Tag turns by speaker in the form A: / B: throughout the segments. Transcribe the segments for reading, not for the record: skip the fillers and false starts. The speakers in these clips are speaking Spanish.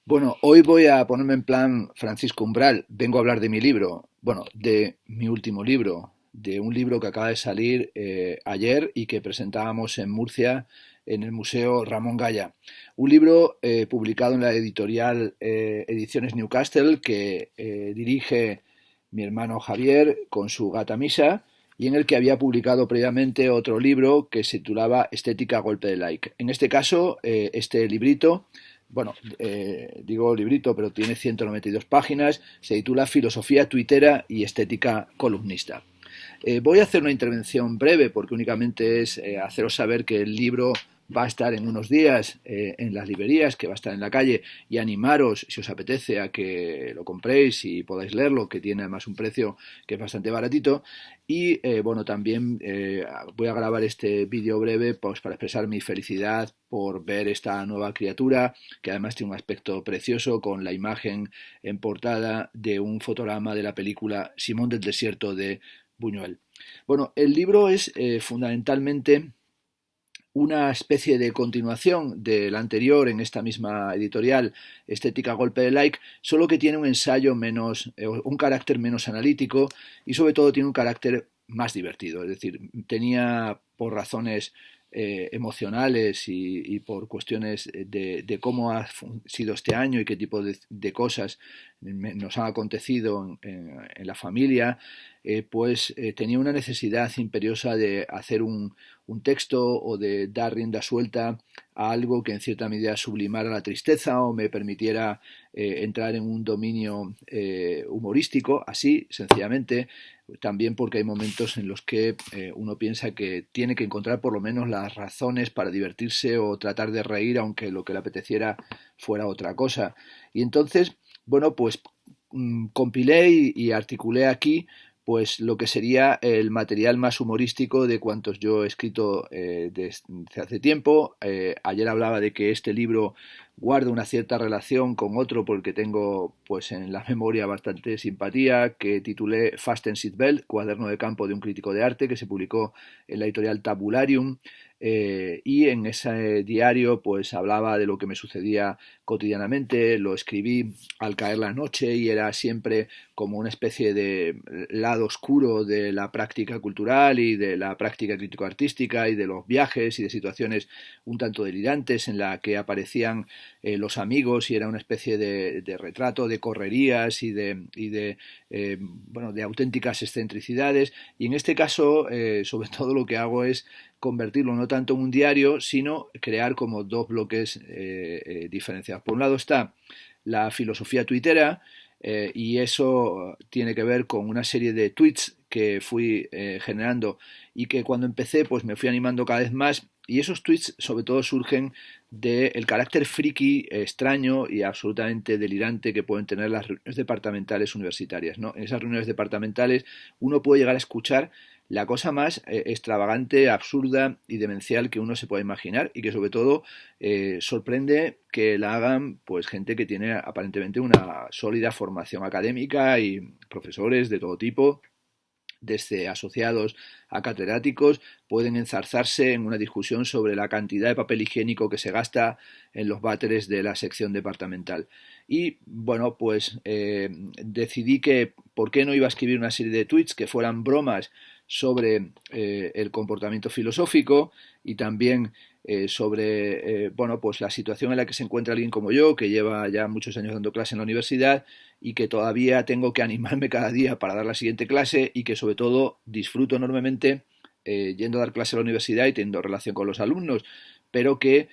A: Bueno, hoy voy a ponerme en plan Francisco Umbral. Vengo a hablar de mi libro, bueno, de mi último libro, de un libro que acaba de salir ayer y que presentábamos en Murcia en el Museo Ramón Gaya. Un libro publicado en la editorial Ediciones Newcastle que dirige mi hermano Javier con su gata Misa y en el que había publicado previamente otro libro que se titulaba Estética a golpe de like. En este caso, este librito, bueno, digo librito, pero tiene 192 páginas, se titula Filosofía tuitera y estética columnista. Voy a hacer una intervención breve porque únicamente es haceros saber que el libro va a estar en unos días en las librerías, que va a estar en la calle, y animaros, si os apetece, a que lo compréis y podáis leerlo, que tiene además un precio que es bastante baratito. Y bueno, también voy a grabar este vídeo breve pues, para expresar mi felicidad por ver esta nueva criatura, que además tiene un aspecto precioso, con la imagen en portada de un fotograma de la película Simón del Desierto de Buñuel. Bueno, el libro es fundamentalmente una especie de continuación del anterior en esta misma editorial, Estética a golpe de like, solo que tiene un ensayo menos, un carácter menos analítico y sobre todo tiene un carácter más divertido. Es decir, tenía por razones emocionales por cuestiones de cómo ha sido este año y qué tipo de cosas nos han acontecido en la familia, pues tenía una necesidad imperiosa de hacer un texto o de dar rienda suelta a algo que en cierta medida sublimara la tristeza o me permitiera entrar en un dominio humorístico, así sencillamente, también porque hay momentos en los que uno piensa que tiene que encontrar por lo menos las razones para divertirse o tratar de reír, aunque lo que le apeteciera fuera otra cosa. Y entonces, bueno, pues compilé y articulé aquí pues lo que sería el material más humorístico de cuantos yo he escrito desde hace tiempo. Ayer hablaba de que este libro guarda una cierta relación con otro por el que tengo pues en la memoria bastante simpatía, que titulé Fasten Seatbelt, cuaderno de campo de un crítico de arte, que se publicó en la editorial Tabularium. Y en ese diario pues hablaba de lo que me sucedía cotidianamente, lo escribí al caer la noche y era siempre como una especie de lado oscuro de la práctica cultural y de la práctica crítico-artística y de los viajes y de situaciones un tanto delirantes en la que aparecían los amigos y era una especie de retrato de correrías bueno, de auténticas excentricidades. Y en este caso, sobre todo lo que hago es convertirlo no tanto en un diario, sino crear como dos bloques diferenciados. Por un lado está la filosofía tuitera, y eso tiene que ver con una serie de tweets que fui generando y que cuando empecé pues me fui animando cada vez más y esos tweets sobre todo surgen del carácter friki extraño y absolutamente delirante que pueden tener las reuniones departamentales universitarias, ¿no? En esas reuniones departamentales uno puede llegar a escuchar la cosa más extravagante, absurda y demencial que uno se pueda imaginar y que sobre todo sorprende que la hagan pues gente que tiene aparentemente una sólida formación académica y profesores de todo tipo, desde asociados a catedráticos, pueden enzarzarse en una discusión sobre la cantidad de papel higiénico que se gasta en los váteres de la sección departamental. Y bueno, pues decidí que por qué no iba a escribir una serie de tweets que fueran bromas sobre el comportamiento filosófico y también sobre bueno, pues la situación en la que se encuentra alguien como yo, que lleva ya muchos años dando clase en la universidad y que todavía tengo que animarme cada día para dar la siguiente clase y que sobre todo disfruto enormemente yendo a dar clase a la universidad y teniendo relación con los alumnos, pero que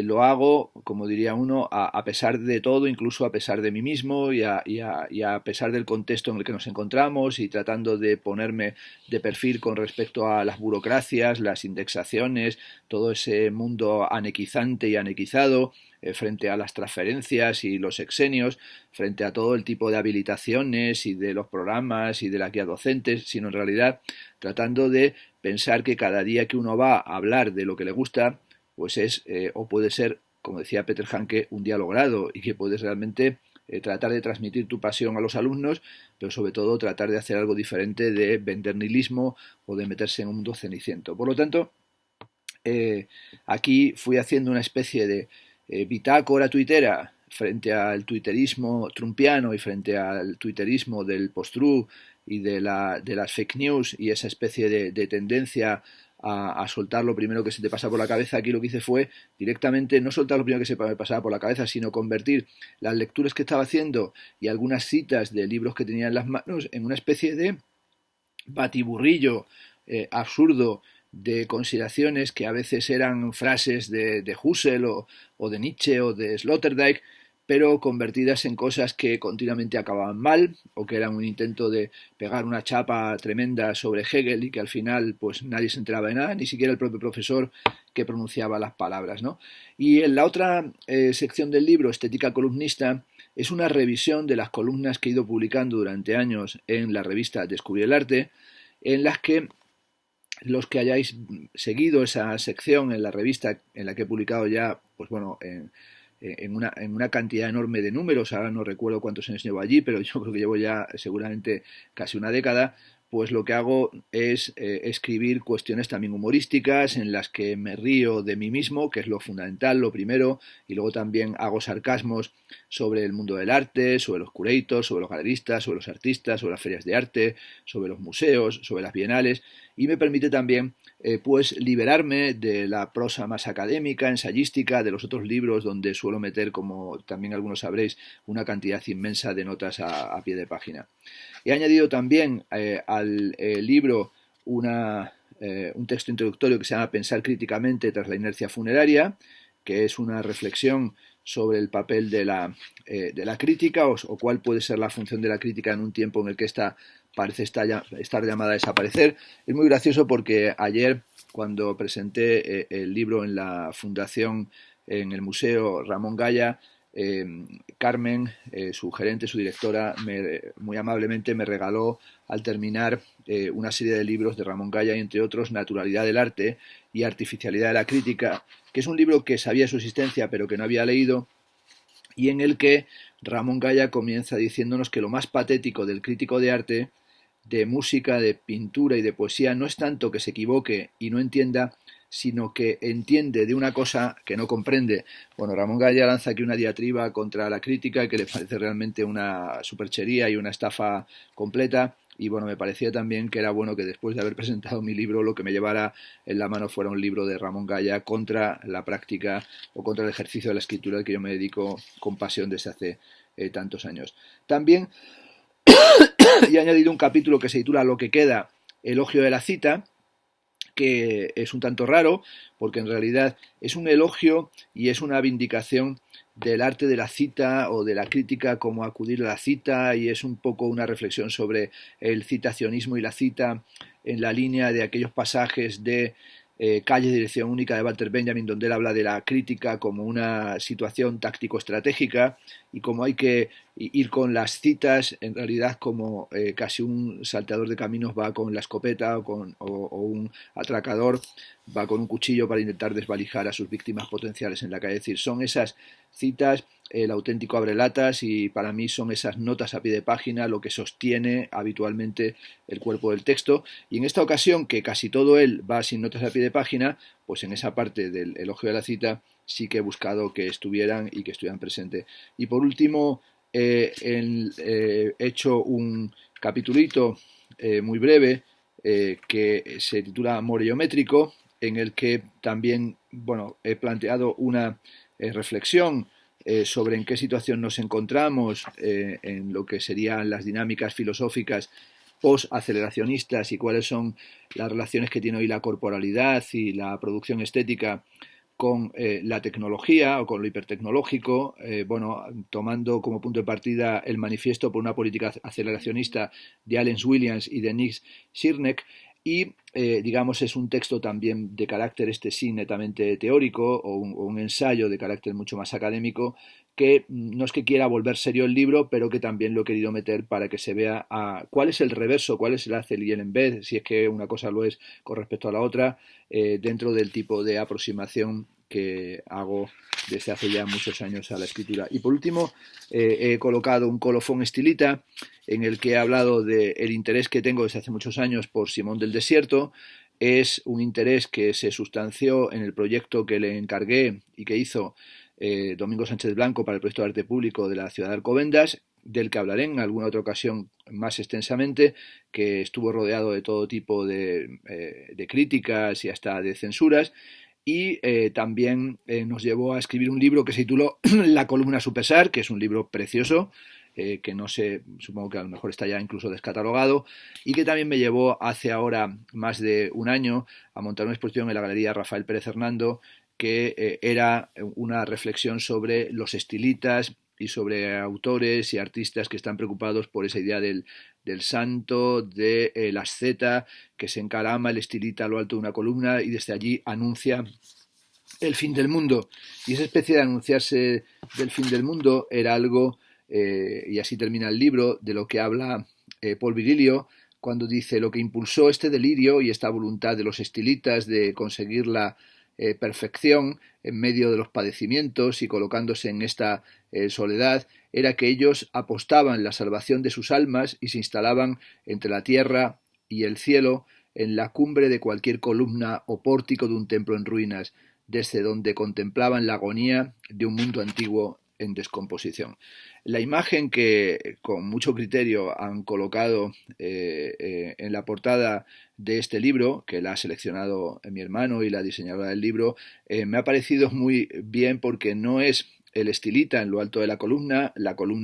A: lo hago, como diría uno, a pesar de todo, incluso a pesar de mí mismo y a pesar del contexto en el que nos encontramos y tratando de ponerme de perfil con respecto a las burocracias, las indexaciones, todo ese mundo anequizante y anequizado frente a las transferencias y los exenios, frente a todo el tipo de habilitaciones y de los programas y de las guías docentes, sino en realidad tratando de pensar que cada día que uno va a hablar de lo que le gusta, pues es o puede ser, como decía Peter Hanke, un día logrado y que puedes realmente tratar de transmitir tu pasión a los alumnos, pero sobre todo tratar de hacer algo diferente de vender nihilismo o de meterse en un mundo ceniciento. Por lo tanto, aquí fui haciendo una especie de bitácora tuitera frente al twitterismo trumpiano y frente al twitterismo del post-truth y de las fake news y esa especie de tendencia a soltar lo primero que se te pasa por la cabeza, aquí lo que hice fue directamente no soltar lo primero que se me pasaba por la cabeza, sino convertir las lecturas que estaba haciendo y algunas citas de libros que tenía en las manos en una especie de batiburrillo absurdo de consideraciones que a veces eran frases de Husserl o de Nietzsche o de Sloterdijk, pero convertidas en cosas que continuamente acababan mal o que eran un intento de pegar una chapa tremenda sobre Hegel y que al final pues nadie se enteraba de nada, ni siquiera el propio profesor que pronunciaba las palabras, ¿no? Y en la otra sección del libro, Estética columnista, es una revisión de las columnas que he ido publicando durante años en la revista Descubrir el Arte, en las que los que hayáis seguido esa sección en la revista en la que he publicado ya, pues bueno, en una cantidad enorme de números, ahora no recuerdo cuántos años llevo allí, pero yo creo que llevo ya seguramente casi una década, pues lo que hago es escribir cuestiones también humorísticas en las que me río de mí mismo, que es lo fundamental, lo primero, y luego también hago sarcasmos sobre el mundo del arte, sobre los curators, sobre los galeristas, sobre los artistas, sobre las ferias de arte, sobre los museos, sobre las bienales, y me permite también pues liberarme de la prosa más académica, ensayística, de los otros libros donde suelo meter, como también algunos sabréis, una cantidad inmensa de notas a pie de página. He añadido también al libro un texto introductorio que se llama Pensar críticamente tras la inercia funeraria, que es una reflexión sobre el papel de la crítica o cuál puede ser la función de la crítica en un tiempo en el que esta parece estar llamada a desaparecer. Es muy gracioso porque ayer, cuando presenté el libro en la fundación, en el Museo Ramón Gaya, Carmen, su gerente, su directora, muy amablemente me regaló al terminar una serie de libros de Ramón Gaya, y entre otros Naturalidad del arte y Artificialidad de la crítica, que es un libro que sabía su existencia pero que no había leído, y en el que Ramón Gaya comienza diciéndonos que lo más patético del crítico de arte, de música, de pintura y de poesía no es tanto que se equivoque y no entienda, sino que entiende de una cosa que no comprende. Bueno, Ramón Gaya lanza aquí una diatriba contra la crítica que le parece realmente una superchería y una estafa completa. Y bueno, me parecía también que era bueno que después de haber presentado mi libro, lo que me llevara en la mano fuera un libro de Ramón Gaya contra la práctica o contra el ejercicio de la escritura al que yo me dedico con pasión desde hace tantos años. También he añadido un capítulo que se titula Lo que queda, elogio de la cita, que es un tanto raro, porque en realidad es un elogio y es una vindicación del arte de la cita o de la crítica como acudir a la cita, y es un poco una reflexión sobre el citacionismo y la cita en la línea de aquellos pasajes de Calle de Dirección Única de Walter Benjamin, donde él habla de la crítica como una situación táctico-estratégica y como hay que ir con las citas, en realidad como casi un salteador de caminos va con la escopeta o un atracador va con un cuchillo para intentar desvalijar a sus víctimas potenciales en la calle. Es decir, son esas citas el auténtico abrelatas, y para mí son esas notas a pie de página lo que sostiene habitualmente el cuerpo del texto, y en esta ocasión, que casi todo él va sin notas a pie de página, pues en esa parte del elogio de la cita sí que he buscado que estuvieran y que estuvieran presentes. Y por último, he hecho un capitulito muy breve que se titula Amor Geométrico, en el que también, bueno, he planteado una reflexión sobre en qué situación nos encontramos en lo que serían las dinámicas filosóficas post-aceleracionistas y cuáles son las relaciones que tiene hoy la corporalidad y la producción estética con la tecnología o con lo hipertecnológico, bueno, tomando como punto de partida el manifiesto por una política aceleracionista de Allen Williams y de Nick Sirneck. Y digamos es un texto también de carácter sí netamente teórico o un ensayo de carácter mucho más académico, que no es que quiera volver serio el libro, pero que también lo he querido meter para que se vea cuál es el reverso, cuál es el hacer y el en vez, si es que una cosa lo es con respecto a la otra, dentro del tipo de aproximación que hago desde hace ya muchos años a la escritura. Y por último, he colocado un colofón estilita en el que he hablado del interés que tengo desde hace muchos años por Simón del Desierto. Es un interés que se sustanció en el proyecto que le encargué y que hizo Domingo Sánchez Blanco para el proyecto de arte público de la ciudad de Alcobendas, del que hablaré en alguna otra ocasión más extensamente, que estuvo rodeado de todo tipo de críticas y hasta de censuras. Y también nos llevó a escribir un libro que se tituló La columna a su pesar, que es un libro precioso, que no sé, supongo que a lo mejor está ya incluso descatalogado, y que también me llevó hace ahora más de un año a montar una exposición en la Galería Rafael Pérez Hernando, que era una reflexión sobre los estilitas y sobre autores y artistas que están preocupados por esa idea del santo, de la asceta, que se encarama el estilita a lo alto de una columna y desde allí anuncia el fin del mundo. Y esa especie de anunciarse del fin del mundo era algo, y así termina el libro, de lo que habla Paul Virilio, cuando dice: lo que impulsó este delirio y esta voluntad de los estilitas de conseguir la perfección en medio de los padecimientos y colocándose en esta soledad, era que ellos apostaban la salvación de sus almas y se instalaban entre la tierra y el cielo, en la cumbre de cualquier columna o pórtico de un templo en ruinas, desde donde contemplaban la agonía de un mundo antiguo en descomposición. La imagen que con mucho criterio han colocado en la portada de este libro, que la ha seleccionado mi hermano y la diseñadora del libro, me ha parecido muy bien, porque no es el estilita en lo alto de la columna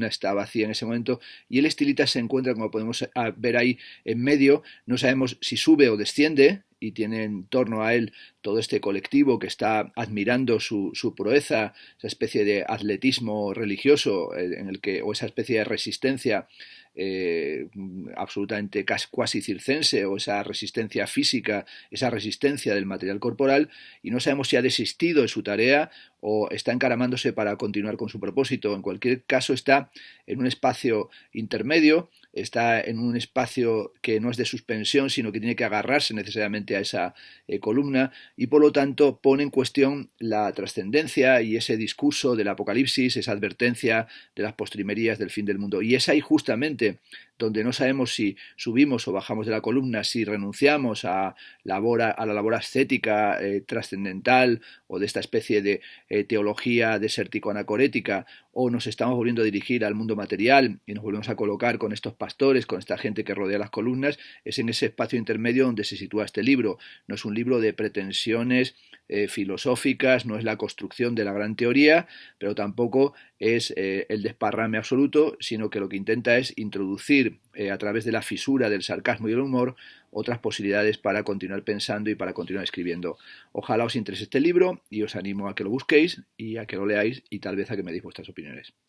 A: está vacía en ese momento y el estilita se encuentra, como podemos ver ahí, en medio. No sabemos si sube o desciende, y tiene en torno a él todo este colectivo que está admirando su proeza, esa especie de atletismo religioso en el que, o esa especie de resistencia absolutamente cuasi circense, o esa resistencia física, esa resistencia del material corporal, y no sabemos si ha desistido de su tarea o está encaramándose para continuar con su propósito. En cualquier caso, está en un espacio intermedio, está en un espacio que no es de suspensión, sino que tiene que agarrarse necesariamente a esa columna, y por lo tanto pone en cuestión la trascendencia y ese discurso del Apocalipsis, esa advertencia de las postrimerías del fin del mundo. Y es ahí justamente donde no sabemos si subimos o bajamos de la columna, si renunciamos a la labor ascética trascendental, o de esta especie de teología desértico-anacorética, o nos estamos volviendo a dirigir al mundo material y nos volvemos a colocar con estos pastores, con esta gente que rodea las columnas. Es en ese espacio intermedio donde se sitúa este libro. No es un libro de pretensiones filosóficas, no es la construcción de la gran teoría, pero tampoco es el desparrame absoluto, sino que lo que intenta es introducir a través de la fisura del sarcasmo y el humor otras posibilidades para continuar pensando y para continuar escribiendo. Ojalá os interese este libro y os animo a que lo busquéis y a que lo leáis, y tal vez a que me deis vuestras opiniones.